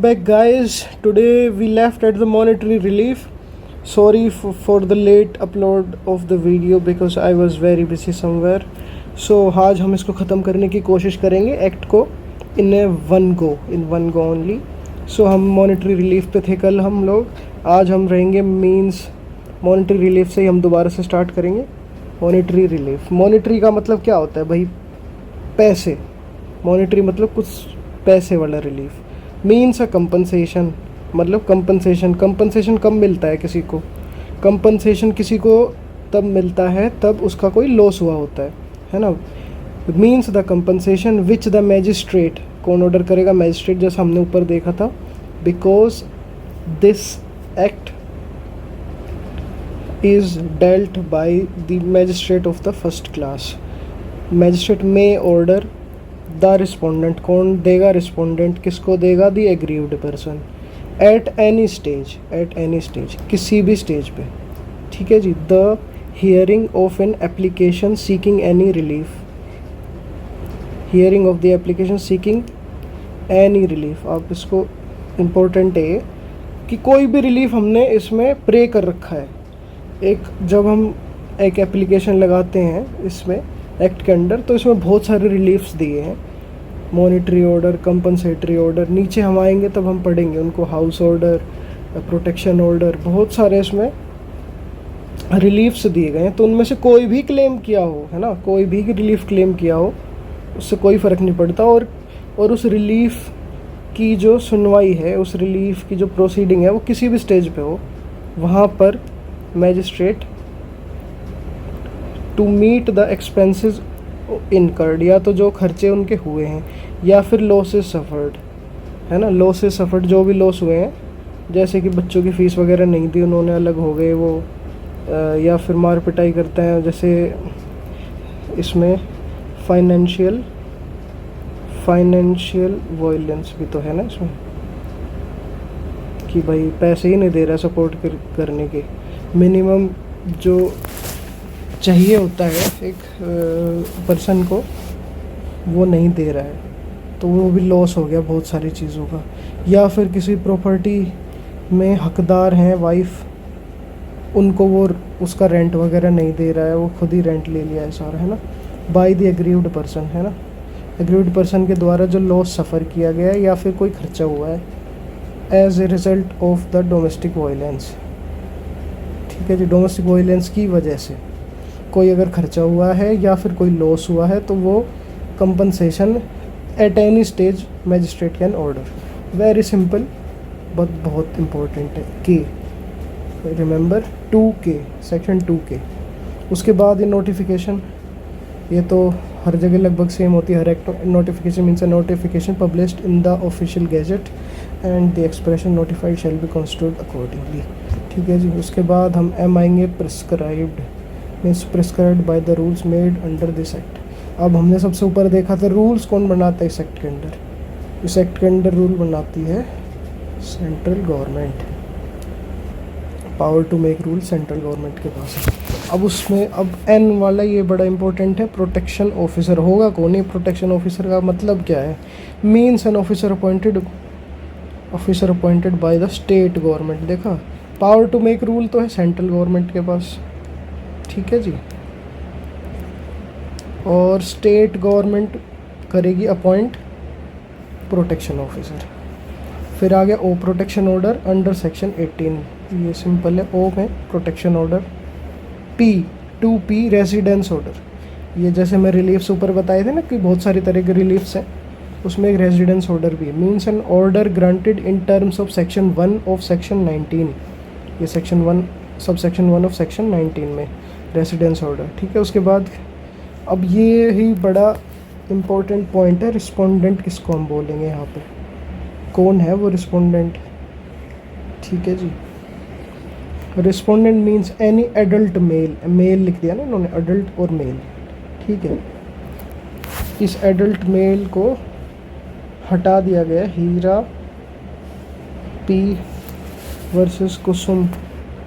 back, guys. Today we left at the monetary relief. Sorry for the late upload of the video because I was very busy somewhere. So आज हम इसको ख़त्म करने की कोशिश करेंगे एक्ट को इन वन गो ओनली. सो हम मॉनेटरी रिलीफ पे थे कल हम लोग. आज हम रहेंगे मींस मॉनेटरी रिलीफ से ही हम दोबारा से स्टार्ट करेंगे. मॉनेटरी रिलीफ, मॉनेटरी का मतलब क्या होता है भाई? पैसे. मॉनेटरी मतलब कुछ पैसे वाला रिलीफ. मीन्स अ कंपनसेशन, मतलब कंपनसेशन कब मिलता है किसी को? कंपनसेशन किसी को तब मिलता है तब उसका कोई लॉस हुआ होता है ना. Means the compensation which the magistrate, कौन ऑर्डर करेगा? मैजिस्ट्रेट, जैसा हमने ऊपर देखा था. Because this act is dealt by the magistrate of the first class. Magistrate में ऑर्डर द रिस्पोंडेंट, कौन देगा? रिस्पोंडेंट. किसको देगा? The aggrieved person. At any stage, किसी भी स्टेज पे. ठीक है जी. The hearing of an application seeking any relief. Hearing of the application seeking any relief. आप इसको इम्पोर्टेंट है कि कोई भी रिलीफ हमने इसमें प्रे कर रखा है. जब हम एक एप्लीकेशन लगाते हैं इसमें एक्ट के अंडर, तो इसमें बहुत सारे रिलीफ्स दिए हैं. Monetary order, compensatory order. नीचे हम आएंगे तब हम पढ़ेंगे उनको. हाउस ऑर्डर, प्रोटेक्शन ऑर्डर, बहुत सारे इसमें रिलीफ्स दिए गए हैं. तो उनमें से कोई भी क्लेम किया हो, है ना, कोई भी रिलीफ क्लेम किया हो, उससे कोई फ़र्क नहीं पड़ता. और उस रिलीफ की जो सुनवाई है, उस रिलीफ की जो प्रोसीडिंग है, वो किसी भी स्टेज पे हो, वहाँ पर magistrate to meet the expenses incurred, या तो जो खर्चे उनके हुए हैं या फिर लॉसेस सफ़र्ड, है ना. लॉसेस सफ़र्ड, जो भी लॉस हुए हैं, जैसे कि बच्चों की फ़ीस वगैरह नहीं दी उन्होंने, अलग हो गए वो, या फिर मार पिटाई करते हैं. जैसे इसमें फाइनेंशियल वायलेंस भी तो है ना इसमें, कि भाई पैसे ही नहीं दे रहा सपोर्ट करने के. मिनिमम जो चाहिए होता है एक पर्सन को, वो नहीं दे रहा है, तो वो भी लॉस हो गया बहुत सारी चीज़ों का. या फिर किसी प्रॉपर्टी में हकदार हैं वाइफ, उनको वो उसका रेंट वगैरह नहीं दे रहा है, वो खुद ही रेंट ले लिया है सारा, है ना. बाय द एग्रीव्ड पर्सन, है ना. एग्रीव्ड पर्सन के द्वारा जो लॉस सफ़र किया गया है या फिर कोई खर्चा हुआ है as a result of the domestic violence. ठीक है जी. डोमेस्टिक वायलेंस की वजह से कोई अगर खर्चा हुआ है या फिर कोई लॉस हुआ है, तो वो compensation eight any stage magistrate can order. Very simple but बहुत इम्पोर्टेंट है. के, रिमेंबर 2K, सेक्शन 2K. उसके बाद ये नोटिफिकेशन, ये तो हर जगह लगभग सेम होती है. हर एक notification means a notification published in the official gazette and the expression notified shall be construct accordingly. ठीक है जी. उसके बाद हम एम आएंगे prescribed, means prescribed by the rules made under this act. अब हमने सबसे ऊपर देखा था रूल्स कौन बनाता है इस एक्ट के अंडर. इस एक्ट के अंडर रूल बनाती है central government. Power to make rule central government के पास है. अब उसमें अब एन वाला ये बड़ा इंपॉर्टेंट है. प्रोटेक्शन ऑफिसर होगा कौन? ये प्रोटेक्शन ऑफिसर का मतलब क्या है? Means an officer appointed by the state government. देखा, पावर टू मेक रूल तो है सेंट्रल गवर्नमेंट के पास. ठीक है जी. और स्टेट गवर्नमेंट करेगी अपॉइंट प्रोटेक्शन ऑफिसर. फिर आ गया ओ प्रोटेक्शन ऑर्डर अंडर सेक्शन 18. ये सिंपल है. ओ में protection order. P 2P residence order. ये जैसे मैं रिलीफ्स ऊपर बताए थे ना कि बहुत सारी तरह के रिलीफ्स हैं, उसमें एक रेजिडेंस ऑर्डर भी है. Means an order granted in terms of section 1 of section 19. ये section 1 sub section 1 of section 19 में रेजिडेंस ऑर्डर. ठीक है. उसके बाद अब ये ही बड़ा इम्पोर्टेंट पॉइंट है, रिस्पोंडेंट किसको हम बोलेंगे यहाँ पे? कौन है वो रिस्पोंडेंट? ठीक है जी. Respondent means any adult male. Male लिख दिया ना इन्होंने, एडल्ट और मेल. ठीक है. इस एडल्ट मेल को हटा दिया गया हीरा P वर्सेस कुसुम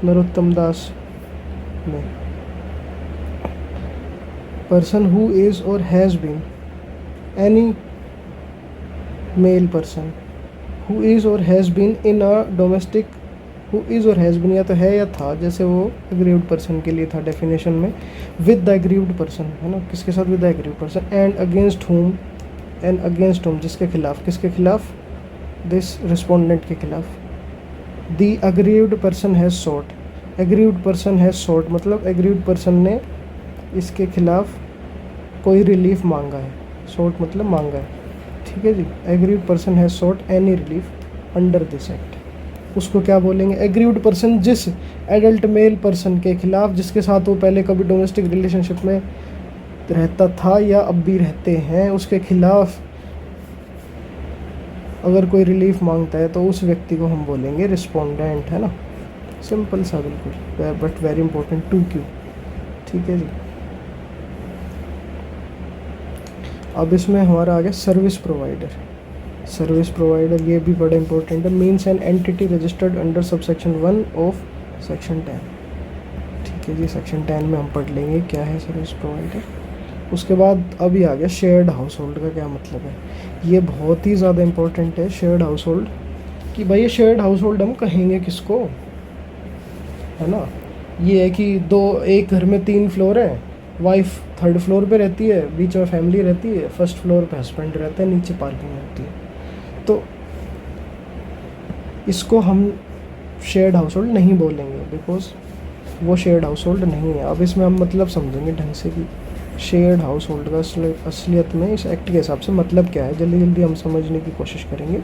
नरोत्तम दास में. person who is or has been any male person who is or has been in a domestic, who is or has been या तो है या था, जैसे वो एग्रीव्ड पर्सन के लिए था डेफिनेशन में, विद द एग्रीव्ड पर्सन, है ना, किसके साथ, with the aggrieved person, and against whom, and against whom जिसके खिलाफ, किसके खिलाफ, दिस रिस्पोंडेंट के खिलाफ, the aggrieved person has sought, aggrieved person has sought मतलब एग्रीव्ड पर्सन ने इसके खिलाफ कोई रिलीफ मांगा है, सॉट मतलब मांगा है, ठीक है जी। Aggrieved person has sought any relief under this act, उसको क्या बोलेंगे, एग्रीव्ड पर्सन जिस एडल्ट मेल पर्सन के खिलाफ, जिसके साथ वो पहले कभी डोमेस्टिक रिलेशनशिप में रहता था या अब भी रहते हैं, उसके खिलाफ अगर कोई रिलीफ मांगता है तो उस व्यक्ति को हम बोलेंगे रिस्पोंडेंट, है ना। सिंपल सा बिल्कुल, but very important, two Q, ठीक है जी। अब इसमें हमारा आ गया सर्विस प्रोवाइडर। सर्विस प्रोवाइडर ये भी बड़ा इंपॉर्टेंट है, means an entity registered under subsection 1 of section 10, ठीक है जी। सेक्शन 10 में हम पढ़ लेंगे क्या है सर्विस प्रोवाइडर। उसके बाद अभी आ गया शेयर्ड हाउस होल्ड का क्या मतलब है। ये बहुत ही ज़्यादा इंपॉर्टेंट है शेयर्ड हाउस होल्ड, कि भाई ये शेयर्ड हाउस होल्ड हम कहेंगे किसको, है ना। ये है कि एक घर में 3 फ्लोर हैं, वाइफ 3rd फ्लोर पे रहती है, बीच में फैमिली रहती है, 1st फ्लोर पे हस्बैंड रहता है, नीचे पार्किंग होती है, तो इसको हम शेयर्ड हाउस होल्ड नहीं बोलेंगे, बिकॉज वो शेयर्ड हाउस होल्ड नहीं है। अब इसमें हम मतलब समझेंगे ढंग से कि शेयर्ड हाउस होल्ड का असलियत में इस एक्ट के हिसाब से मतलब क्या है, जल्दी जल्दी हम समझने की कोशिश करेंगे।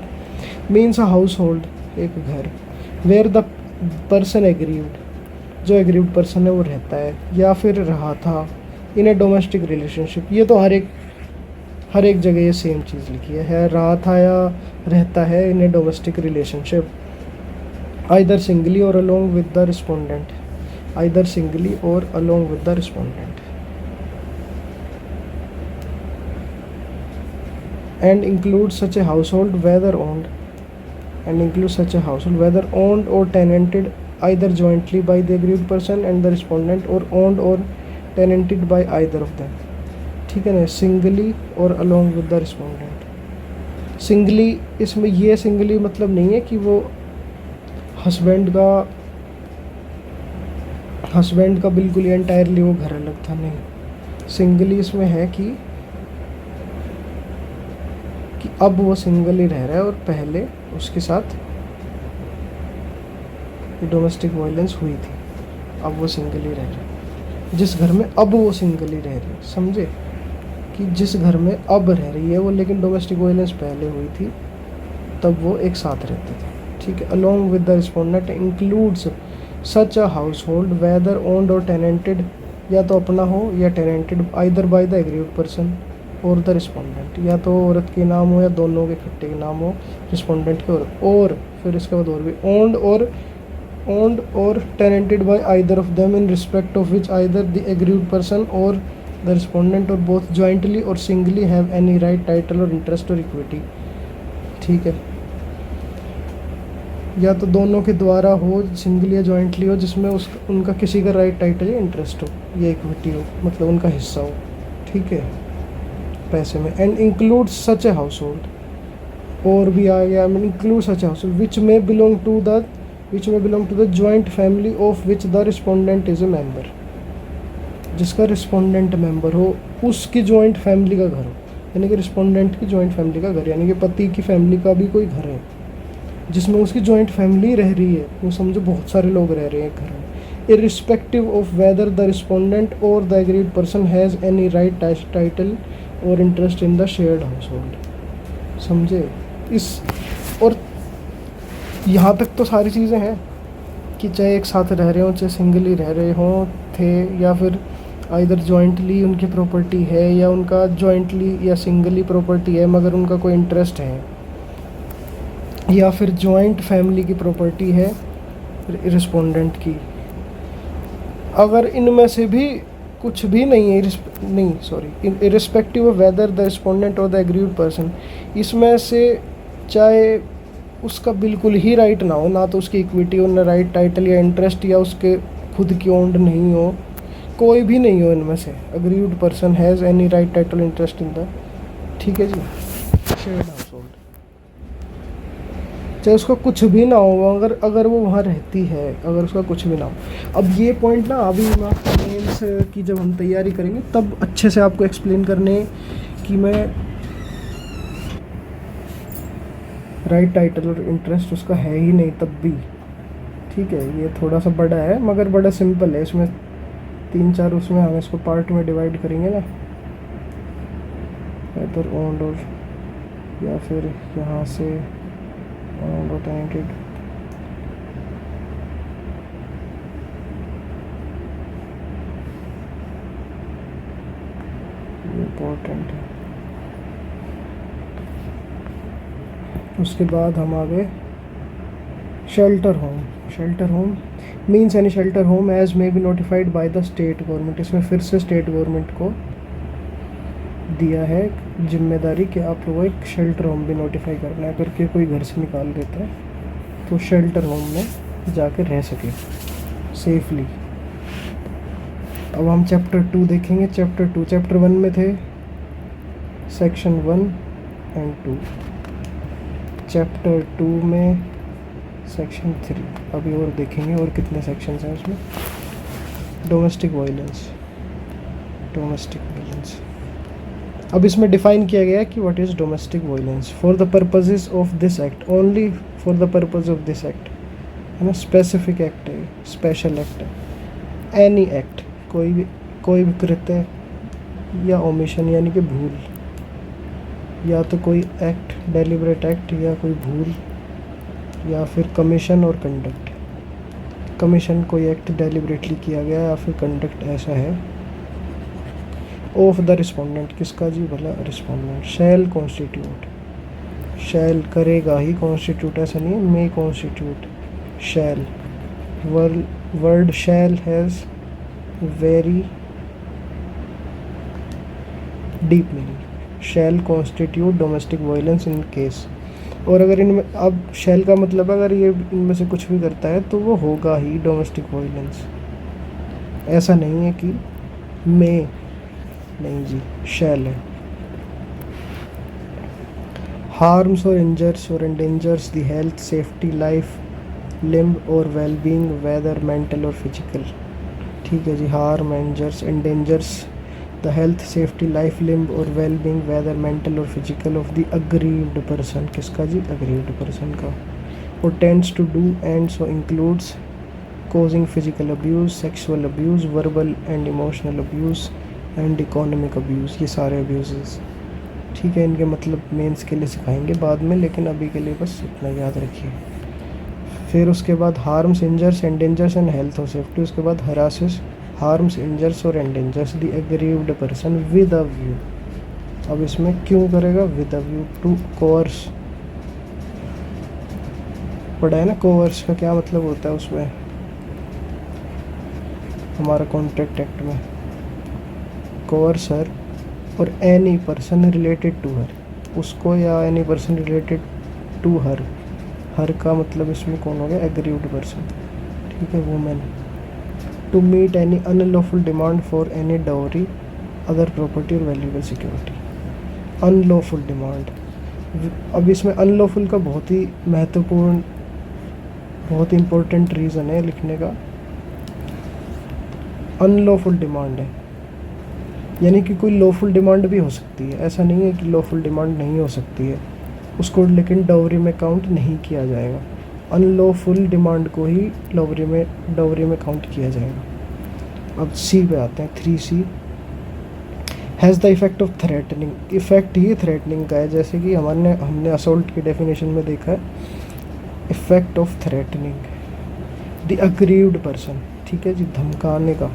मीन्स अ हाउस होल्ड, एक घर, वेयर द पर्सन एग्रीव्ड, जो एग्रीव्ड पर्सन है वो रहता है या फिर रहा था इन ए डोमेस्टिक रिलेशनशिप। ये तो हर एक जगह ये सेम चीज़ लिखी है रहा था या रहता है in a domestic relationship, either singly or along with the respondent, either singly or along with the respondent, and includes such a household whether owned, and includes such a household whether owned or tenanted either jointly by the aggrieved person and the respondent or owned or tenanted by either of them, ठीक है ना। Singly और along with the respondent, singly, इसमें ये singly मतलब नहीं है कि वो हस्बैंड का बिल्कुल एंटायरली वो घर अलग था, नहीं। सिंगली इसमें है कि अब वो सिंगल ही रह रहा है और पहले उसके साथ डोमेस्टिक वायलेंस हुई थी, अब वो सिंगल ही रह रहा है। जिस घर में अब वो सिंगल ही रह रही है, समझे, कि जिस घर में अब रह रही है वो लेकिन डोमेस्टिक वायलेंस पहले हुई थी, तब वो एक साथ रहते थे, ठीक है। Along with the respondent includes such a household whether owned or tenanted, या तो अपना हो या tenanted, either by the aggrieved person or the respondent, या तो औरत के नाम हो या दोनों के इकट्ठे के नाम हो, रिस्पोंडेंट के और फिर इसके बाद और भी, owned or tenanted by either of them in respect of which either the aggrieved person or the respondent or both jointly or singly have any right, title or interest or equity, ठीक है। या तो दोनों के द्वारा हो, singly या jointly हो, जिसमें उनका किसी का राइट, टाइटल या इंटरेस्ट हो या इक्विटी हो, मतलब उनका हिस्सा हो, ठीक है, पैसे में। And include such a household, और भी आ गया, include such household which में belong to the joint family of which the respondent is a member, जिसका रिस्पोंडेंट मेंबर हो उसकी जॉइंट फैमिली का घर हो, यानी कि रिस्पोंडेंट की जॉइंट फैमिली का घर, यानी कि पति की फैमिली का भी कोई घर है जिसमें उसकी जॉइंट फैमिली रह रही है, वो समझो बहुत सारे लोग रह रहे हैं घर में, irrespective of whether the respondent or the aggrieved person has any right, title or interest in the shared household, समझे। इस और यहाँ तक तो सारी चीज़ें हैं कि चाहे एक साथ रह रहे हों, चाहे सिंगली रह रहे हों थे, या फिर आइदर जॉइंटली उनकी प्रॉपर्टी है या उनका जॉइंटली या सिंगली प्रॉपर्टी है मगर उनका कोई इंटरेस्ट है, या फिर जॉइंट फैमिली की प्रॉपर्टी है रिस्पोंडेंट की, अगर इनमें से भी कुछ भी नहीं है, irrespective of whether the respondent or the aggrieved person, इसमें से चाहे उसका बिल्कुल ही राइट ना हो, ना तो उसकी इक्विटी हो, ना राइट, टाइटल या इंटरेस्ट, या उसके खुद की ओन्ड नहीं हो, कोई भी नहीं हो इनमें से, agreed person has any right, title, interest in the, ठीक है जी, शेयर्ड हाउस होल्ड। चाहे उसका कुछ भी ना हो, अगर अगर वो वहाँ रहती है, अगर उसका कुछ भी ना हो। अब ये पॉइंट ना अभी मेंस की जब हम तैयारी करेंगे तब अच्छे से आपको एक्सप्लेन करने कि मैं राइट टाइटल और इंटरेस्ट उसका है ही नहीं तब भी, ठीक है। ये थोड़ा सा बड़ा है मगर बड़ा सिंपल है, इसमें 3-4 उसमें हम इसको पार्ट में डिवाइड करेंगे ना, इधर ओन्ड और या फिर यहाँ से ओन्ड और टेनेंटेड। इम्पोर्टेंट है। उसके बाद हम आ गए shelter home. Shelter home means any shelter home as may be notified by the state government. इसमें फिर से स्टेट गवर्नमेंट को दिया है जिम्मेदारी कि आप लोगों को एक शेल्टर होम भी नोटिफाई करना है। अगर के कोई घर से निकाल देता है तो शेल्टर होम में जाकर रह सके सेफली। अब हम चैप्टर 2 देखेंगे। चैप्टर 1 में थे सेक्शन 1 एंड 2, चैप्टर 2 में सेक्शन 3। अभी और देखेंगे और कितने सेक्शंस हैं उसमें। Domestic violence. अब इसमें डिफाइन किया गया है कि what is domestic violence. For the purposes of this act, only for the purpose of this act, है ना। स्पेसिफिक एक्ट है, स्पेशल एक्ट है। एनी एक्ट, कोई भी कृत्य या ओमिशन यानी कि भूल, या तो कोई एक्ट डेलिब्रेट एक्ट या कोई भूल, या फिर कमीशन और कंडक्ट। कमीशन कोई एक्ट डेलिब्रेटली किया गया या फिर कंडक्ट ऐसा है ऑफ द रिस्पोंडेंट। किसका जी? भला रिस्पोंडेंट। शैल कॉन्स्टिट्यूट, शैल करेगा ही, कॉन्स्टिट्यूट ऐसा नहीं है, may constitute. Shall, word shall has very deep meaning. Shall constitute domestic violence in case. और अगर इनमें, अब शैल का मतलब अगर ये इनमें से कुछ भी करता है तो वो होगा ही डोमेस्टिक वायलेंस। ऐसा नहीं है कि मे, नहीं जी, शैल है। Harms or injures or endangers the health, safety, life, limb or wellbeing whether mental or physical. ठीक है जी। Harm, injures, endangers the health, safety, life, limb or wellbeing whether mental or physical of the aggrieved person. किसका जी? Aggrieved person का। Or tends to do and so includes causing physical abuse, sexual abuse, verbal and emotional abuse and economic abuse। ये सारे abuses, ठीक है। इनके मतलब mains के लिए सिखाएंगे बाद में, लेकिन अभी के लिए बस इतना याद रखिए। फिर उसके बाद harms, injures, endangers and health or safety. उसके बाद harasses, harms, injures or endangers the aggrieved person with a view. अब इसमें क्यों करेगा? With a view to coerce. पढ़ा है ना कोर्स का क्या मतलब होता है उसमें, हमारा कॉन्ट्रैक्ट एक्ट में। Coerce her or any person related to her, उसको या any person related to her. Her का मतलब इसमें कौन हो गया? एग्रीव्ड पर्सन, ठीक है, women. To meet any unlawful demand for any dowry, other property और वैल्यूएबल सिक्योरिटी। अनलॉफुल डिमांड, अब इसमें अनलॉफुल का बहुत ही महत्वपूर्ण, बहुत ही इम्पोर्टेंट रीज़न है लिखने का। अनलॉफुल डिमांड है, यानी कि कोई लॉफुल डिमांड भी हो सकती है। ऐसा नहीं है कि लॉफुल डिमांड नहीं हो सकती है, उसको लेकिन डाउरी में काउंट नहीं किया जाएगा। अनलॉफुल डिमांड को ही डाउरी में काउंट किया जाएगा। अब सी पे आते हैं। 3C has the effect of threatening. Effect he threatening का है, जैसे कि हमने असोल्ट की डेफिनेशन में देखा है। Effect of threatening the aggrieved person, ठीक है जी, धमकाने का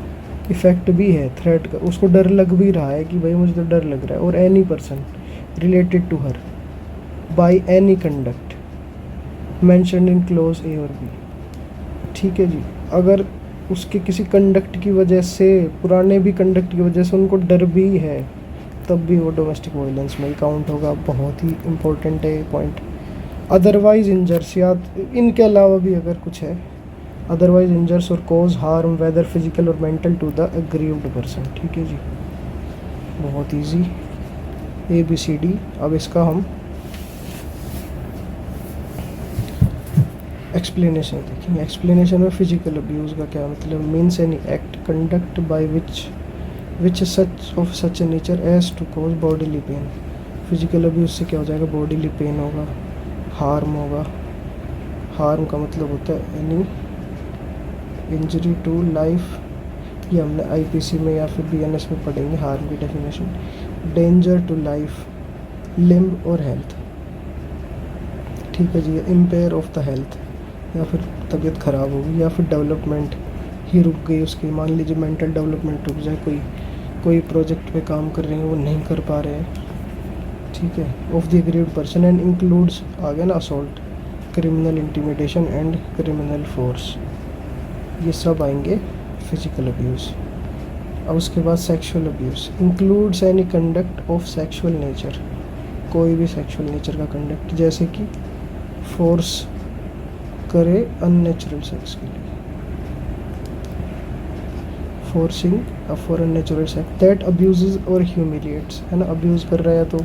इफेक्ट भी है थ्रेट का। उसको डर लग भी रहा है कि भाई मुझे तो डर लग रहा है। और any person related to her by any conduct mentioned in clause a or b, ठीक है जी। अगर उसके किसी कंडक्ट की वजह से, पुराने भी कंडक्ट की वजह से उनको डर भी है, तब भी वो डोमेस्टिक वायलेंस में ही काउंट होगा। बहुत ही इम्पोर्टेंट है ये पॉइंट। अदरवाइज इंजर्स, या इनके अलावा भी अगर कुछ है, अदरवाइज इंजर्स और कॉज हार्म वेदर फिजिकल और mental to the aggrieved person, ठीक है जी। बहुत इजी, ABCD। अब इसका हम एक्सप्लेनेशन देखेंगे। एक्सप्लेनेशन में फिजिकल अब्यूज़ का क्या मतलब, means any act conduct by which such of such nature as to cause bodily pain. Physical abuse से क्या हो जाएगा, बॉडीली पेन होगा, हार्म होगा। हार्म का मतलब होता है एनी इंजरी टू लाइफ, ये हमने आईपीसी में या फिर बीएनएस में पढ़ेंगे हार्म की definition. Danger to life, limb और हेल्थ, ठीक है जी। इम्पेयर ऑफ द हेल्थ, या फिर तबीयत ख़राब होगी, या फिर डेवलपमेंट ही रुक गई उसकी। मान लीजिए मेंटल डेवलपमेंट रुक जाए, कोई प्रोजेक्ट पे काम कर रहे हैं वो नहीं कर पा रहे हैं, ठीक है। Of the aggrieved person and includes, आ गया ना, assault, criminal intimidation and criminal force, ये सब आएंगे फिजिकल अब्यूज़। अब उसके बाद sexual abuse includes any conduct of sexual nature, कोई भी सेक्सुअल नेचर का कंडक्ट, जैसे कि फोर्स करे अननेचुरल सेक्स के लिए, forcing for unnatural sex, that abuse और ह्यूमिलिएट्स, है ना, अब्यूज़ कर रहा है तो,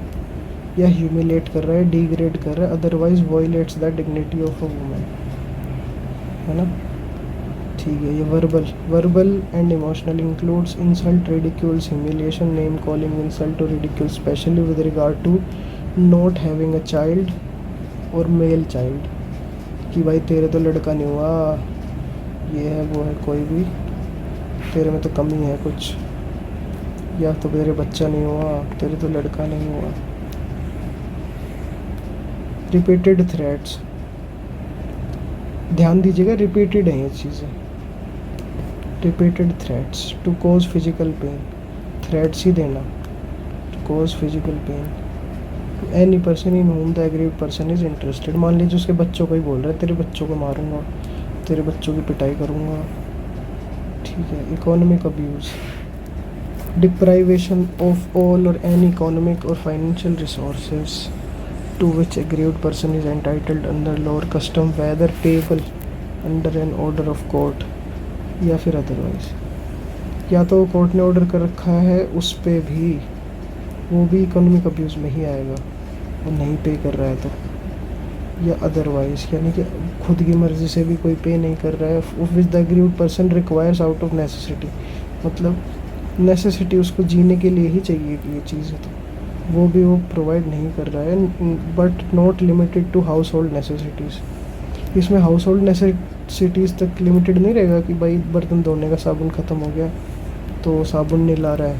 या ह्यूमिलेट कर रहा है, डिग्रेड कर रहा है, otherwise violates the dignity of a woman, है ना, ठीक है। ये verbal and emotional includes insult, ridicules, humiliation, name calling, insult or ridicule, specially with regard to not having a child or male child, कि भाई तेरे तो लड़का नहीं हुआ, ये है वो है, कोई भी तेरे में तो कमी है कुछ, या तो तेरे बच्चा नहीं हुआ, तेरे तो लड़का नहीं हुआ। रिपीटेड थ्रेट्स, ध्यान दीजिएगा, रिपीटेड हैं ये चीज़ें। Repeated threats to cause physical pain, थ्रेट्स ही देना, to cause physical pain. Any person in whom the aggrieved person is interested, मान लीजिए उसके बच्चों को ही बोल रहा है, तेरे बच्चों को मारूंगा, तेरे बच्चों की पिटाई करूंगा, ठीक है। Economic abuse, deprivation of all और एनी इकोनॉमिक और financial resources to which aggrieved person is entitled under law or custom, whether payable under an order of court या फिर अदरवाइज, या तो कोर्ट ने ऑर्डर कर रखा है उस पे भी, वो भी इकोनॉमिक अब्यूज़ में ही आएगा, वो नहीं पे कर रहा है तो, या अदरवाइज यानी कि खुद की मर्ज़ी से भी कोई पे नहीं कर रहा है, विच the aggrieved person requires out of necessity, मतलब नेसेसिटी उसको जीने के लिए ही चाहिए कि ये चीज़ है, तो वो भी वो प्रोवाइड नहीं कर रहा है। But not limited to household necessities, इसमें हाउस होल्ड नेसेसिटीज़ तक लिमिटेड नहीं रहेगा कि भाई बर्तन धोने का साबुन ख़त्म हो गया तो साबुन नहीं ला रहा है,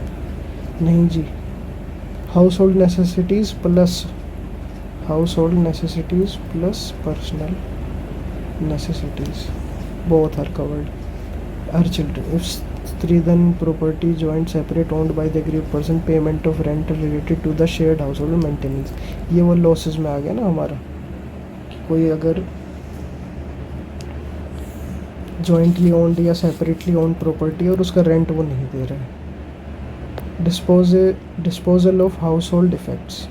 नहीं जी। Household necessities plus personal necessities, both are covered. Her children, stridhan property joint separate owned by the aggrieved person, payment of rent related to the shared household maintenance, ये वो लॉसेस में आ गया ना हमारा, कोई अगर जॉइंटली ओन्ड या separately owned property और उसका रेंट वो नहीं दे रहा है। Disposal of household effects,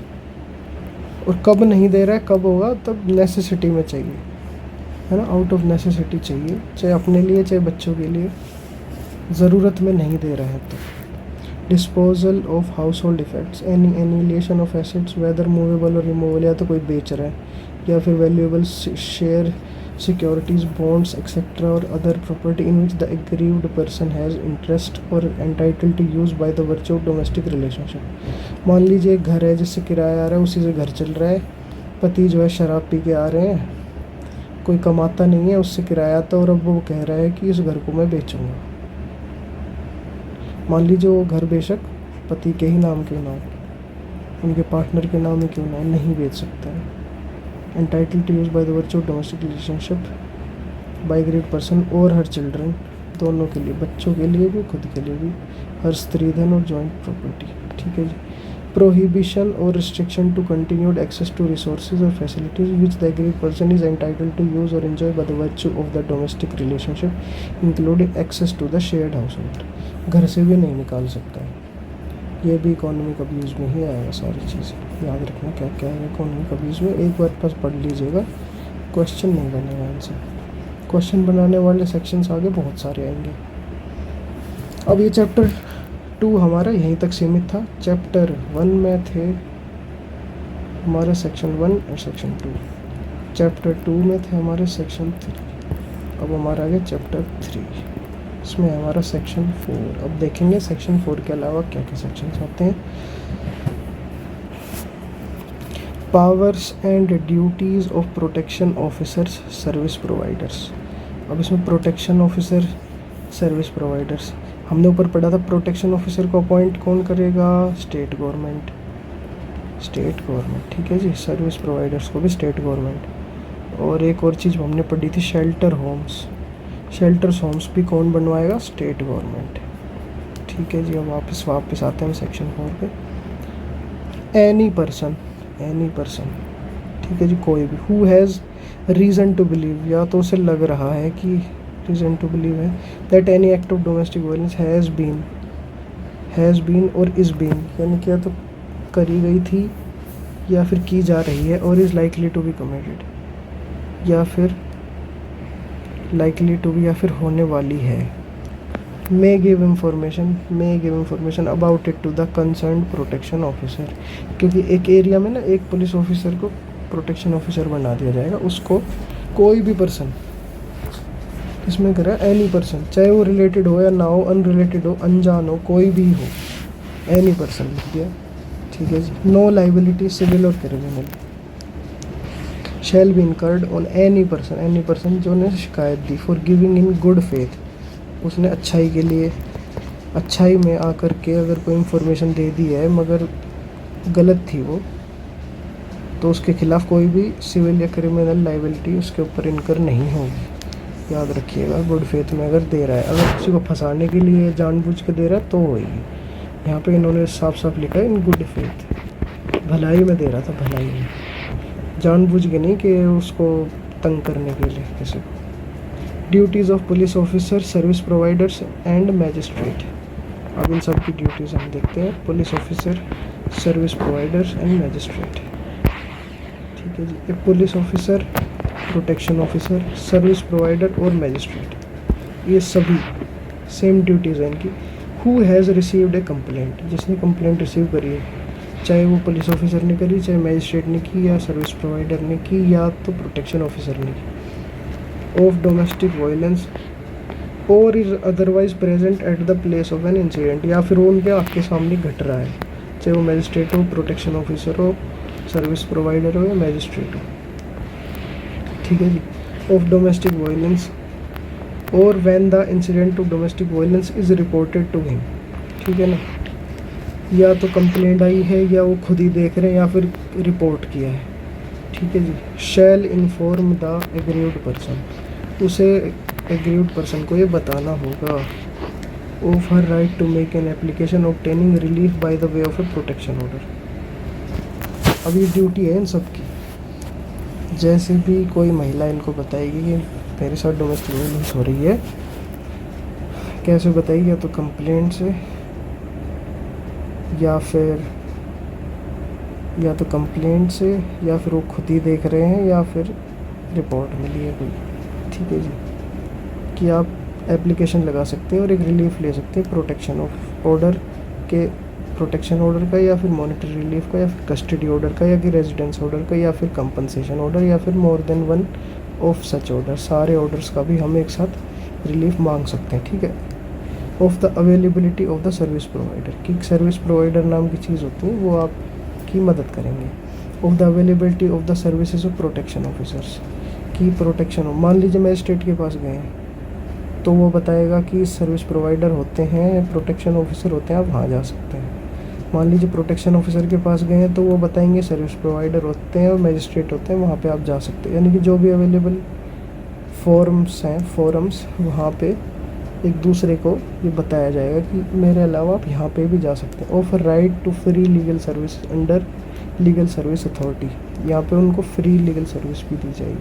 और कब नहीं दे रहा है, कब होगा, तब नेसेसिटी में चाहिए, है ना, आउट ऑफ नेसेसिटी चाहिए, चाहे अपने लिए चाहे बच्चों के लिए, ज़रूरत में नहीं दे रहा है तो। Disposal of household effects, any alienation of assets whether movable or removable, या तो कोई बेच रहा है, या फिर valuable share, securities, bonds etcetera or other property in which the aggrieved person has interest or entitle to use by the virtue of domestic relationship. मान लीजिए एक घर है जिससे किराया आ रहा है, उसी से घर चल रहा है, पति जो है शराब पी के आ रहे हैं, कोई कमाता नहीं है, उससे किराया आता, और अब वो कह रहा है कि इस घर को मैं बेचूंगा। मान लीजिए वो घर बेशक पति के ही नाम क्यों ना हो, उनके पार्टनर के नाम ही क्यों ना हो, नहीं बेच सकता है। Entitled to use by the virtue of domestic relationship by aggrieved person और हर चिल्ड्रन, दोनों के लिए, बच्चों के लिए भी खुद के लिए भी, हर स्त्रीधन और जॉइंट प्रॉपर्टी, ठीक है जी। Prohibition or restriction to continued access to resources or facilities which the aggrieved person is entitle to use or enjoy by the virtue of the domestic relationship including access to the shared household, घर से भी नहीं निकाल सकता है, ये भी economic abuse में ही आएगा। सारी चीज़ें याद रखना क्या क्या है इकोनॉमिक अब्यूज़ में, एक बार बस पढ़ लीजिएगा, क्वेश्चन नहीं बनेगा इनसे, क्वेश्चन बनाने वाले सेक्शंस आगे बहुत सारे आएंगे। अब ये चैप्टर 2 हमारा यहीं तक सीमित था। चैप्टर 1 में थे हमारे सेक्शन 1 और सेक्शन 2। चैप्टर 2 में थे हमारे सेक्शन 3, अब हमारा आ गया चैप्टर 3, इसमें हमारा सेक्शन 4। अब देखेंगे सेक्शन 4 के अलावा क्या क्या सेक्शंस होते हैं। Powers and duties of protection officers service providers. अब इसमें प्रोटेक्शन ऑफिसर सर्विस प्रोवाइडर्स, हमने ऊपर पढ़ा था प्रोटेक्शन ऑफिसर को अपॉइंट कौन करेगा, स्टेट गवर्नमेंट, ठीक है जी। सर्विस प्रोवाइडर्स को भी स्टेट गवर्नमेंट। और एक और चीज़ हमने पढ़ी थी शेल्टर होम्स भी कौन बनवाएगा, स्टेट गवर्नमेंट, ठीक है जी। अब वापस आते हैं सेक्शन 4 पे। एनी पर्सन, ठीक है जी, कोई भी, who has reason to believe, या तो उसे लग रहा है कि रीज़न टू बिलीव है that any act of domestic violence has been और इज़ बीन, यानी क्या तो करी गई थी या फिर की जा रही है, और is likely to be committed, या फिर लाइकली टू बी, या फिर होने वाली है। may give information about it to the concerned protection officer, क्योंकि एक एरिया में ना एक पुलिस ऑफिसर को प्रोटेक्शन ऑफिसर बना दिया जाएगा। उसको कोई भी पर्सन, इसमें कह रहा है एनी पर्सन, चाहे वो रिलेटेड हो या ना हो, अनरिलेटेड हो, अनजान हो, कोई भी हो, एनी पर्सन लिख दिया, ठीक है जी। No liability civil or criminal shall be incurred on any person जो ने शिकायत दी for giving in good faith, उसने अच्छाई के लिए, अच्छाई में आकर के अगर कोई इन्फॉर्मेशन दे दी है मगर गलत थी वो, तो उसके खिलाफ़ कोई भी सिविल या क्रिमिनल लाइबिलिटी उसके ऊपर इनकर नहीं होगी। याद रखिएगा, गुड फेथ में अगर दे रहा है, अगर किसी को फंसाने के लिए जानबूझ के दे रहा है तो होगी। यहाँ पे इन्होंने साफ साफ लिखा है इन गुड फेथ, भलाई में दे रहा था, भलाई में, जानबूझ के नहीं कि उसको तंग करने के लिए किसी को। Duties of police officer service providers and magistrate. अब इन सब की ड्यूटीज़ हम देखते हैं, police officer, service providers and magistrate, ठीक है जी। एक police officer, protection officer, service provider और मैजिस्ट्रेट, ये सभी सेम ड्यूटीज़ हैं इनकी। Who has received A complaint, जिसने कंप्लेंट रिसीव करी है, चाहे वो पुलिस ऑफिसर ने करी, चाहे मैजिस्ट्रेट ने की, या सर्विस प्रोवाइडर ने की, या तो प्रोटेक्शन ऑफिसर ने की, ऑफ डोमेस्टिक वायलेंस और is otherwise present at the place of an incident, या फिर वो उनके आँख के सामने घट रहा है, चाहे वो मैजिस्ट्रेट हो, प्रोटेक्शन ऑफिसर हो, सर्विस प्रोवाइडर हो या मैजिस्ट्रेट हो, ठीक है जी। ऑफ डोमेस्टिक वायलेंस और when the incident of domestic violence is reported to him, ठीक है ना, या तो कंप्लेंट आई है या वो खुद ही देख रहे हैं या फिर रिपोर्ट किया है, ठीक है जी। Shall inform the aggrieved person, उसे एग्रीव्ड पर्सन को ये बताना होगा। Of her right to make an application obtaining relief by the way of a protection order. अब ये ड्यूटी है इन सब की, जैसे भी कोई महिला इनको बताएगी कि मेरे साथ डोमेस्टिक वायलेंस हो रही है, कैसे बताएगी, या तो कंप्लेंट से, या फिर वो खुद ही देख रहे हैं, या फिर रिपोर्ट मिली है कोई, ठीक है जी, कि आप एप्लीकेशन लगा सकते हैं और एक रिलीफ ले सकते हैं प्रोटेक्शन ऑर्डर का, या फिर मॉनिटरी रिलीफ का, या फिर कस्टडी ऑर्डर का, या कि रेजिडेंस ऑर्डर का, या फिर कंपनसेशन ऑर्डर, या फिर more than one of such order, सारे ऑर्डर्स का भी हम एक साथ रिलीफ मांग सकते हैं, ठीक है। Of the availability of the service provider, कि सर्विस प्रोवाइडर नाम की चीज़ होती है, वो आपकी मदद करेंगे। Of the availability of the services of protection officers, की प्रोटेक्शन हो, मान लीजिए मैजिस्ट्रेट के पास गए हैं तो वो बताएगा कि सर्विस प्रोवाइडर होते हैं, प्रोटेक्शन ऑफिसर होते हैं, आप वहाँ जा सकते हैं। मान लीजिए प्रोटेक्शन ऑफिसर के पास गए हैं तो वो बताएंगे सर्विस प्रोवाइडर होते हैं और मैजिस्ट्रेट होते हैं, वहाँ पे आप जा सकते हैं। यानी कि जो भी अवेलेबल फोरम्स वहाँ पे एक दूसरे को ये बताया जाएगा कि मेरे अलावा आप यहाँ पे भी जा सकते हैं। Offer right to free legal service under legal service authority, यहाँ पे उनको फ्री लीगल सर्विस भी दी जाएगी।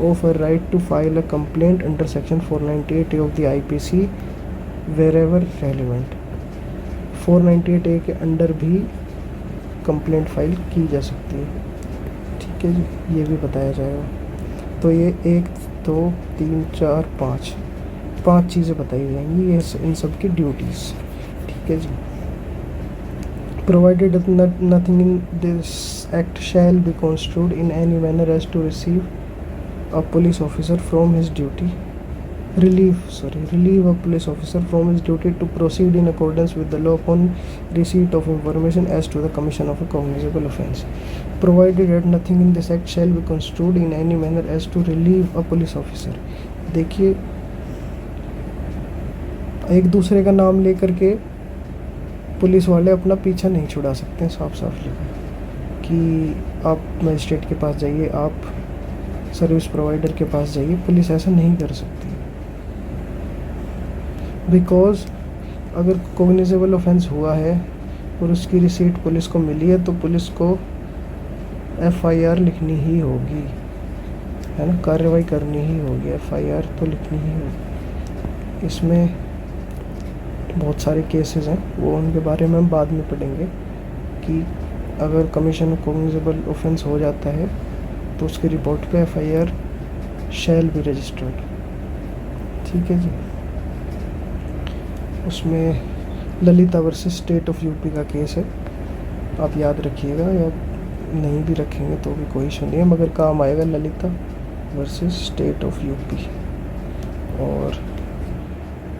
Offer right to file a complaint under section 498A of the IPC wherever relevant, 498A के अंडर भी कंप्लेंट फाइल की जा सकती है, ठीक है जी, ये भी बताया जाएगा। तो ये 1 2 3 4 5 चीज़ें बताई जाएंगी, ये इन सब की ड्यूटीज़, ठीक है जी। Provided that nothing in this act shall be construed in any manner as to receive a police officer from his duty, relieve a police officer from his duty to proceed in accordance with the law upon receipt of information as to the commission of a cognizable offence. Provided that nothing in this act shall be construed in any manner as to relieve a police officer. देखिए, एक दूसरे का नाम लेकर के police वाले अपना पीछा नहीं छुड़ा सकते हैं, साफ साफ लिखा कि आप मजिस्ट्रेट के पास जाइए, आप सर्विस प्रोवाइडर के पास जाइए। पुलिस ऐसा नहीं कर सकती, बिकॉज अगर कॉग्निजेबल ऑफेंस हुआ है और उसकी रिसीट पुलिस को मिली है तो पुलिस को FIR लिखनी ही होगी, है ना, कार्रवाई करनी ही होगी, FIR तो लिखनी ही होगी। इसमें बहुत सारे केसेस हैं, वो उनके बारे में हम बाद में पढ़ेंगे कि अगर कमीशन कॉग्निजेबल ऑफेंस हो जाता है तो उसकी रिपोर्ट पे FIR शैल बी रजिस्टर्ड। ठीक है जी। उसमें Lalita versus state of UP का केस है, आप याद रखिएगा, या नहीं भी रखेंगे तो भी कोई इशू नहीं है, मगर काम आएगा Lalita versus state of UP. और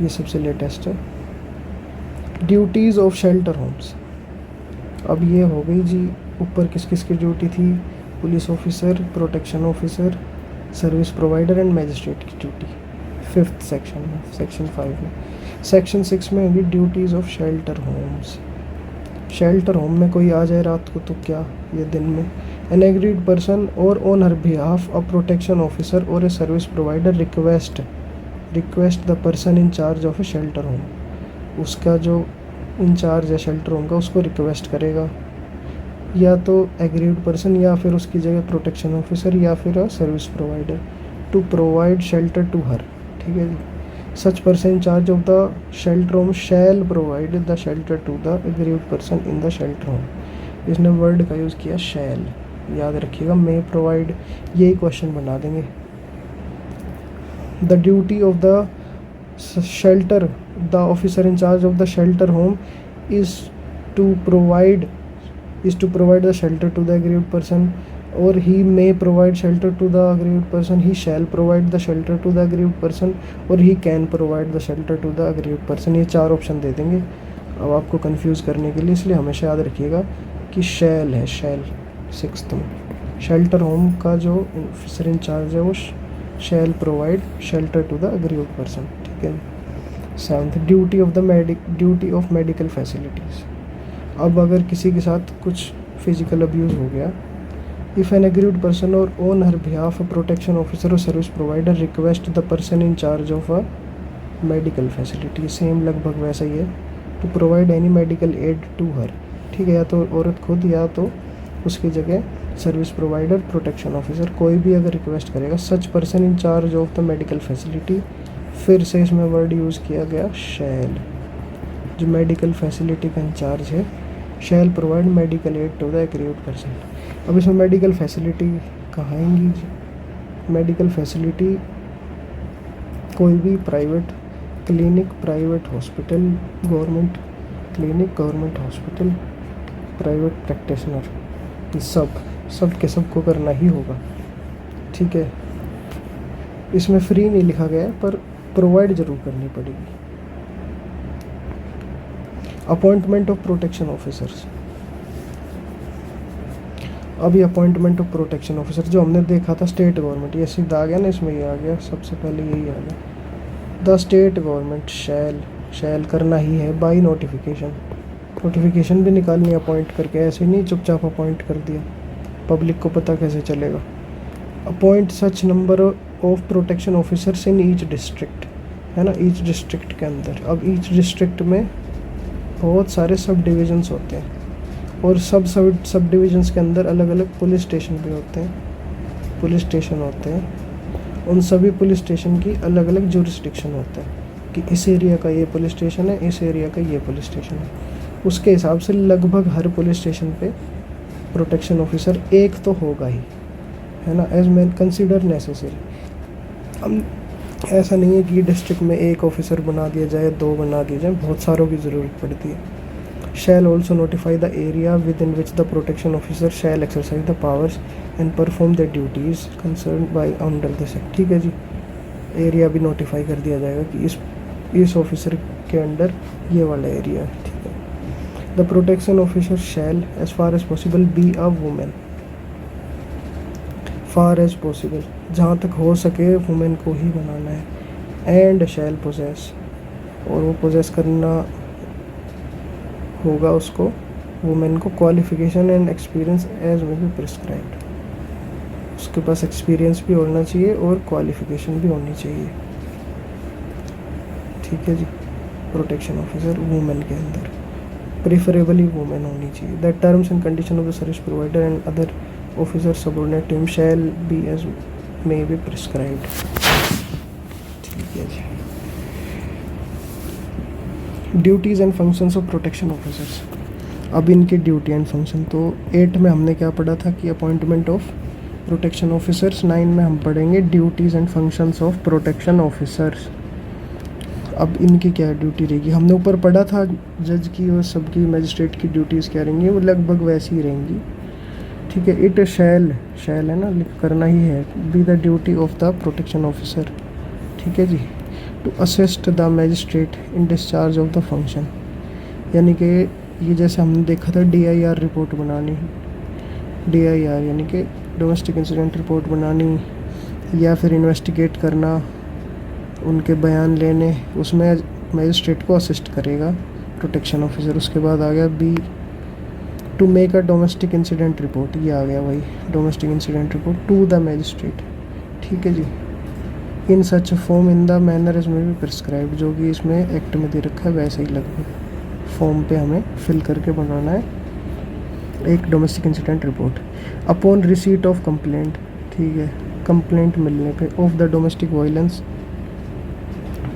ये सबसे लेटेस्ट है, ड्यूटीज़ ऑफ शेल्टर होम्स। अब ये हो गई जी, ऊपर किस किस की ड्यूटी थी, police officer, protection officer, service provider and magistrate की ड्यूटी 5th सेक्शन में, सेक्शन 5 में। सेक्शन 6 में होगी duties of shelter homes. Shelter home में कोई आ जाए रात को तो क्या, ये दिन में, an aggrieved person or on her behalf a protection officer or a service provider request the person in charge of a shelter home. उसका जो इंचार्ज है शेल्टर होम का, उसको रिक्वेस्ट करेगा, या तो एग्रीड पर्सन या फिर उसकी जगह प्रोटेक्शन ऑफिसर या फिर service provider, to provide shelter to her. ठीक है जी। Such person in charge of the shelter home shall provide the shelter to the aggrieved person in the shelter home. इसने वर्ड का यूज़ किया shall, याद रखिएगा, मे प्रोवाइड, यही question बना देंगे। The duty of the shelter, the officer in charge of the shelter home is to provide the shelter to the aggrieved person, or he may provide shelter to the aggrieved person, he shall provide the shelter to the aggrieved person, or he can provide the shelter to the aggrieved person। ये 4 option दे देंगे अब आपको confuse करने के लिए, इसलिए हमेशा याद रखिएगा कि शैल है, शैल 6th में। शेल्टर होम का जो ऑफिसर इन चार्ज है वो shall provide shelter to the aggrieved person। ठीक है। 7th duty of medical facilities. अब अगर किसी के साथ कुछ फिजिकल अब्यूज़ हो गया, if an aggrieved person or on her behalf a protection officer or service provider request the person in charge of a medical facility, same लगभग वैसा ही है, to provide any medical aid to her. ठीक है, या तो औरत खुद या तो उसकी जगह सर्विस प्रोवाइडर, प्रोटेक्शन ऑफिसर, कोई भी अगर रिक्वेस्ट करेगा, सच person in charge of the medical facility, फिर से इसमें वर्ड यूज़ किया गया शैल, जो मेडिकल फैसिलिटी का इंचार्ज है, shall provide medical aid to the aggrieved person. अब इसमें मेडिकल फैसिलिटी कहाँ आएंगी जी? मेडिकल फैसिलिटी कोई भी private clinic, private hospital, government clinic, government hospital, private practitioner, ये सब के सब को करना ही होगा। ठीक है, इसमें फ्री नहीं लिखा गया है पर प्रोवाइड जरूर करनी पड़ेगी। Appointment of protection officers. अभी अपॉइंटमेंट ऑफ प्रोटेक्शन ऑफिसर जो हमने देखा था स्टेट गवर्नमेंट, ये सीधा आ गया ना, इसमें ये आ गया, सबसे पहले यही आ गया। द स्टेट गवर्नमेंट शैल करना ही है बाई नोटिफिकेशन भी निकालनी अपॉइंट करके, ऐसे नहीं चुपचाप अपॉइंट कर दिया, पब्लिक को पता कैसे चलेगा। Appoint such number of protection officers in each district, है ना, ईच डिस्ट्रिक्ट के अंदर। अब ईच डिस्ट्रिक्ट में बहुत सारे सब डिविजन्स होते हैं और सब डिविजन्स के अंदर अलग अलग पुलिस स्टेशन भी होते हैं, पुलिस स्टेशन होते हैं। उन सभी पुलिस स्टेशन की अलग अलग जुरिस्डिक्शन होता है कि इस एरिया का ये पुलिस स्टेशन है, इस एरिया का ये पुलिस स्टेशन है। उसके हिसाब से लगभग हर पुलिस स्टेशन पे प्रोटेक्शन ऑफिसर एक तो होगा ही, है ना, एज मैं कंसिडर नेसेसरी। हम ऐसा नहीं है कि डिस्ट्रिक्ट में एक ऑफिसर बना दिया जाए, 2 बना दिए जाए, बहुत सारों की ज़रूरत पड़ती है। shall also notify the area within which the protection officer shall exercise the powers and perform their duties concerned by under this act। ठीक है जी, एरिया भी नोटिफाई कर दिया जाएगा कि इस ऑफिसर के अंडर ये वाला एरिया है। ठीक है। The protection officer shall as far as possible be a women, far as possible, जहाँ तक हो सके वुमेन को ही बनाना है। एंड शैल पोजेस, और वो पोजेस करना होगा उसको, वुमेन को, qualification and experience as may be prescribed, उसके पास एक्सपीरियंस भी होना चाहिए और क्वालिफिकेशन भी होनी चाहिए। ठीक है जी। प्रोटेक्शन ऑफिसर वुमेन के अंदर प्रेफरेबली वुमेन होनी चाहिए। The terms and condition of the service provider and other officer subordinate team shall be as may be prescribed. ठीक है जी। Duties and functions of protection officers. अब इनके ड्यूटी एंड फंक्शन, तो 8 में हमने क्या पढ़ा था कि अपॉइंटमेंट ऑफ प्रोटेक्शन ऑफिसर्स, 9 में हम पढ़ेंगे duties and functions of protection officers. अब इनकी क्या ड्यूटी रहेगी, हमने ऊपर पढ़ा था जज की और सबकी मजिस्ट्रेट की ड्यूटीज़ क्या रहेंगी, वो लगभग वैसी ही रहेंगी। ठीक है। इट शैल है ना, करना ही है, be the duty of the protection officer. ठीक है जी, to assist the magistrate in discharge of the function, यानी कि ये जैसे हमने देखा था DIR रिपोर्ट बनानी, DIR यानी कि डोमेस्टिक इंसिडेंट रिपोर्ट बनानी, या फिर इन्वेस्टिगेट करना, उनके बयान लेने, उसमें मजिस्ट्रेट को असिस्ट करेगा प्रोटेक्शन ऑफिसर। उसके बाद आ गया b, to make a domestic incident report, ये आ गया वही domestic incident report to the magistrate. ठीक है जी। In such form in the manner as may be prescribe, जो कि इसमें एक्ट में दे रखा है वैसे ही लगभग फॉर्म पे हमें फिल करके बनाना है एक domestic incident report. Upon receipt of complaint, ठीक है, कंप्लेंट मिलने पे, ऑफ द डोमेस्टिक वायलेंस।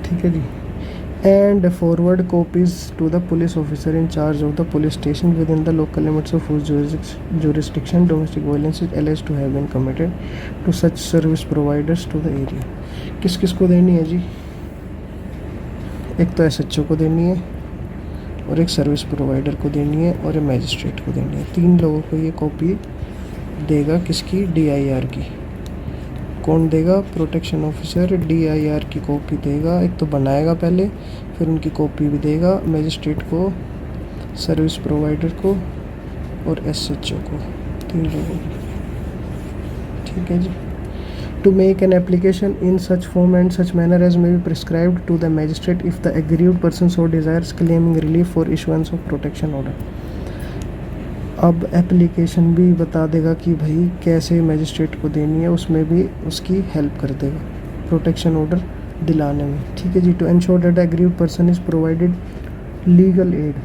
ठीक है जी। And forward copies to the police officer in charge of the police station within the local limits of jurisdiction domestic violence is alleged to have been committed to such service providers to the area. किस किस को देनी है जी, एक तो SHO को देनी है, और एक सर्विस प्रोवाइडर को देनी है, और एक मैजिस्ट्रेट को देनी है। 3 लोगों को ये कॉपी देगा, किसकी, DIR की। कौन देगा, प्रोटेक्शन ऑफिसर DIR की कॉपी देगा, एक तो बनाएगा पहले, फिर उनकी कॉपी भी देगा मैजिस्ट्रेट को, सर्विस प्रोवाइडर को और SHO को, 3 लोगों को। ठीक है जी। To make an application in such form and such manner as may be prescribed to the magistrate if the aggrieved person so desires claiming relief for issuance of protection order. अब application भी बता देगा कि भाई कैसे magistrate को देनी है, उसमें भी उसकी हेल्प कर देगा प्रोटेक्शन ऑर्डर दिलाने में। ठीक है जी। To ensure that aggrieved person is provided legal aid,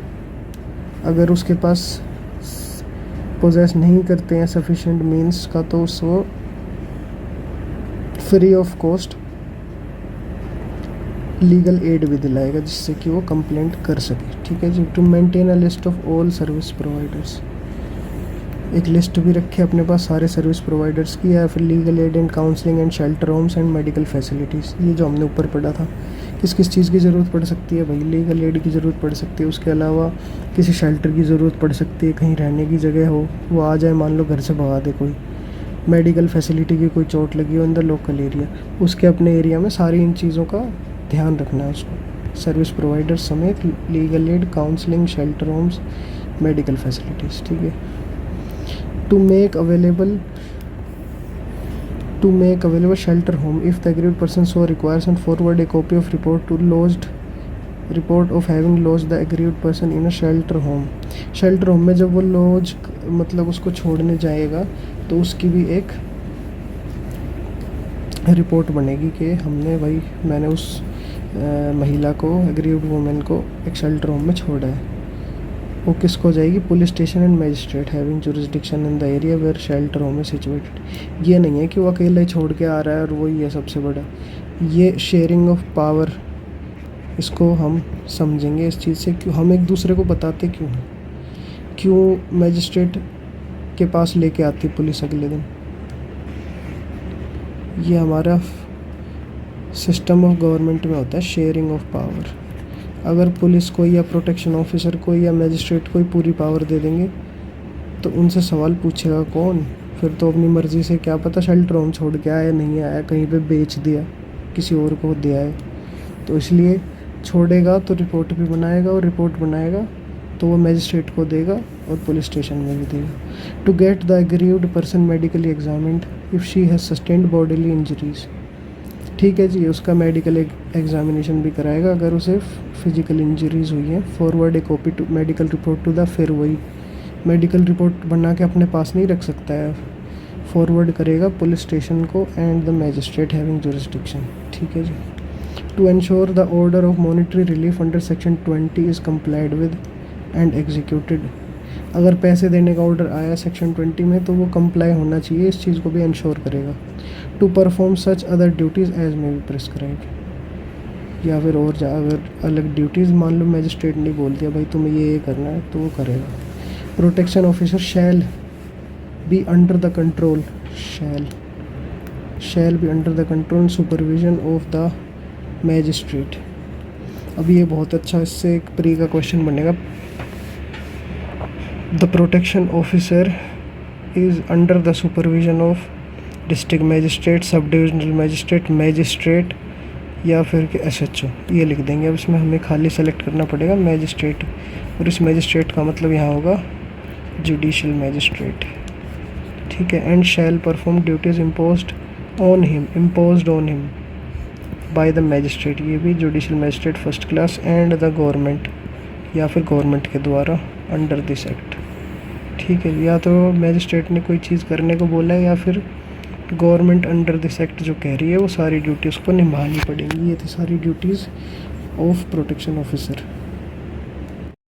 अगर उसके पास पोजेस नहीं करते हैं सफिशिएंट मींस का, तो उसको free of cost legal aid भी दिलाएगा, जिससे कि वो कंप्लेंट कर सके। ठीक है जी। To maintain a list of all service providers, एक लिस्ट भी रखे अपने पास सारे सर्विस प्रोवाइडर्स की, या फिर legal aid and counselling and shelter homes and medical facilities, ये जो हमने ऊपर पढ़ा था। किस किस चीज़ की ज़रूरत पड़ सकती है भाई, लीगल एड की ज़रूरत पड़ सकती है, उसके अलावा किसी शेल्टर की ज़रूरत पड़ सकती है, कहीं रहने की जगह हो, वो आ जाए मान लो घर से भगा दे कोई, मेडिकल फैसिलिटी की कोई चोट लगी हो इन द लोकल एरिया, उसके अपने एरिया में सारी इन चीज़ों का ध्यान रखना है उसको, सर्विस प्रोवाइडर समेत, legal aid, counselling, shelter homes, medical facilities. ठीक है। To make available shelter home if the aggrieved person so requires and forward a copy of report of having lodged the aggrieved person in a shelter home. Shelter home में जब वो laws मतलब उसको छोड़ने जाएगा तो उसकी भी एक रिपोर्ट बनेगी कि हमने भाई मैंने उस महिला को, एग्रीड वुमेन को एक शेल्टर होम में छोड़ा है। वो किसको जाएगी, police station and magistrate having jurisdiction in the area where shelter home है सिचुएटेड। ये नहीं है कि वो अकेले छोड़ के आ रहा है और वही है सबसे बड़ा, ये शेयरिंग ऑफ पावर, इसको हम समझेंगे इस चीज़ से। क्यों हम एक दूसरे को बताते क्यों मजिस्ट्रेट के पास लेके आती पुलिस अगले दिन, ये हमारा सिस्टम ऑफ गवर्नमेंट में होता है शेयरिंग ऑफ पावर। अगर पुलिस को या प्रोटेक्शन ऑफिसर को या मजिस्ट्रेट को ही पूरी पावर दे देंगे तो उनसे सवाल पूछेगा कौन? फिर तो अपनी मर्ज़ी से, क्या पता शेल्टर होम छोड़ के आया, नहीं आया, कहीं पे बेच दिया, किसी और को दिया है। तो इसलिए छोड़ेगा तो रिपोर्ट भी बनाएगा, और रिपोर्ट बनाएगा तो वो मजिस्ट्रेट को देगा और पुलिस स्टेशन में भी देगा। To get the aggrieved person medically examined if she has sustained bodily injuries. ठीक है जी, उसका मेडिकल एग्जामिनेशन भी कराएगा अगर उसे फिजिकल इंजरीज हुई हैं। Forward a copy to medical report to the, फिर वही मेडिकल रिपोर्ट बना के अपने पास नहीं रख सकता है, फॉरवर्ड करेगा पुलिस स्टेशन को and the magistrate having jurisdiction. ठीक है जी। To ensure the order of monetary relief under section 20 is complied with and executed. अगर पैसे देने का ऑर्डर आया सेक्शन 20 में तो वो कंप्लाई होना चाहिए, इस चीज़ को भी इंश्योर करेगा। To perform such other duties as may be prescribe, या फिर और अगर अलग ड्यूटीज़ मान लो मैजिस्ट्रेट ने बोल दिया भाई तुम्हें ये करना है तो वो करेगा। Protection officer shall be under the control, shall be under the control supervision of the magistrate. अब ये बहुत अच्छा, इससे एक प्री का क्वेश्चन बनेगा। The protection officer is under the supervision of district magistrate, sub divisional magistrate, magistrate या फिर कि SHO, ये लिख देंगे। अब इसमें हमें खाली सेलेक्ट करना पड़ेगा मैजिस्ट्रेट, और इस मैजिस्ट्रेट का मतलब यहाँ होगा जुडिशियल मैजिस्ट्रेट। ठीक है। And shall perform duties imposed on him by the magistrate, ये भी judicial magistrate first class, and the government या फिर गवर्नमेंट के द्वारा अंडर दिस एक्ट। ठीक है, या तो मैजिस्ट्रेट ने कोई चीज़ करने को बोला है या फिर गवर्नमेंट अंडर दिस एक्ट जो कह रही है वो सारी ड्यूटी उसको निभानी पड़ेंगी। ये थी सारी ड्यूटीज़ ऑफ प्रोटेक्शन ऑफिसर।